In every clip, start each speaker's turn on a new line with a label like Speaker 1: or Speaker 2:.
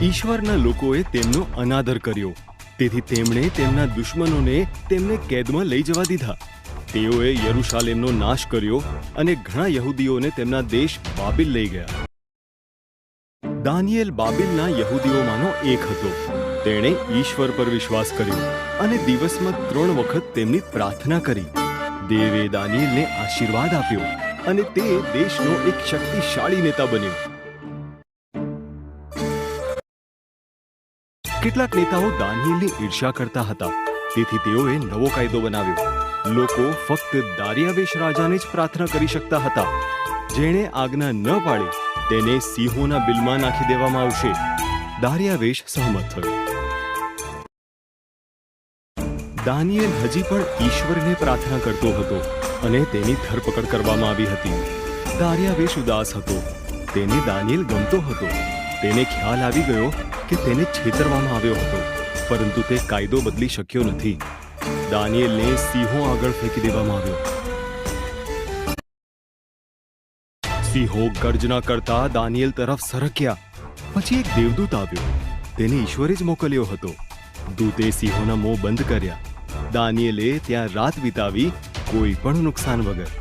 Speaker 1: ઈશ્વરના લોકોએ તેમનો અનાદર કર્યો, તેથી તેમણે તેમના દુશ્મનોને તેમને કેદમાં લઈ જવા દીધા. તેઓએ યરૂશાલેમનો નાશ કર્યો અને ઘણા યહૂદીઓને તેમના દેશ બાબિલ લઈ ગયા. દાનિયેલ બાબિલના યહૂદીઓમાંનો એક હતો. તેણે ઈશ્વર પર વિશ્વાસ કર્યો અને દિવસમાં 3 વખત તેમની પ્રાર્થના કરી. દેવે દાનિયેલને આશીર્વાદ આપ્યો અને તે દેશનો એક શક્તિશાળી નેતા બન્યો. કેટલાક નેતાઓ દાનિયેલની ઈર્ષ્યા કરતા હતા, તેથી તેઓએ નવો કાયદો બનાવ્યો. લોકો ફક્ત દારિયાવેશ રાજાને જ પ્રાર્થના કરી શકતા હતા. જેણે આજ્ઞા ન પાડી તેને સિંહોના બિલમાં નાખી દેવામાં આવશે. દારિયાવેશ સહમત થયો. દાનિયેલ હજી પણ ઈશ્વરને પ્રાર્થના કરતો હતો અને તેની ધરપકડ કરવામાં આવી હતી. દારિયાવેશ ઉદાસ હતો. તેને દાનિયેલ ગમતો હતો. તેને ખ્યાલ આવી ગયો કે તેને છેતરવામાં આવ્યો હતો, પરંતુ તે કાયદો બદલી શક્યો નથી. દાનિયેલને સિંહો આગળ ફેંકી દેવામાં આવ્યો. સિંહો ગર્જના કરતા દાનિયેલ તરફ સરક્યા. પછી એક દેવદૂત આવ્યો. તેને ઈશ્વરે જ મોકલ્યો હતો. દૂતે સિંહોના મોં બંધ કર્યા. દાનિયેલે ત્યાં રાત વિતાવી, કોઈ પણ નુકસાન વગર.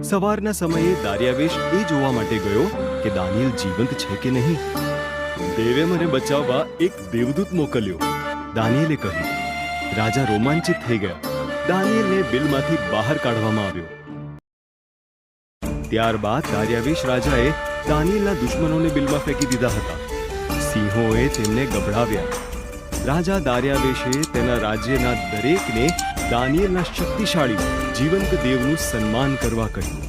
Speaker 1: સવારના સમયે દારિયાવેશ એ જોવા માટે ગયો કે દાનિયેલ જીવંત છે કે નહીં. દેવે મને બચાવવા એક દેવદૂત મોકલ્યો, દાનિયેલે કહ્યું. રાજા રોમાંચિત થઈ ગયા. દાનિયેલને બિલમાંથી બહાર કાઢવામાં આવ્યો. ત્યારબાદ દારિયાવેશ રાજાએ દાનિયેલના દુશ્મનોને બિલમાં ફેંકી દીધા હતા. સિંહોએ તેમને ગભરાવ્યા. રાજા દારિયાવેશે તેના રાજ્યના દરેકને દાનિયેલના શક્તિશાળી જીવંત દેવનું સન્માન કરવા કહ્યું.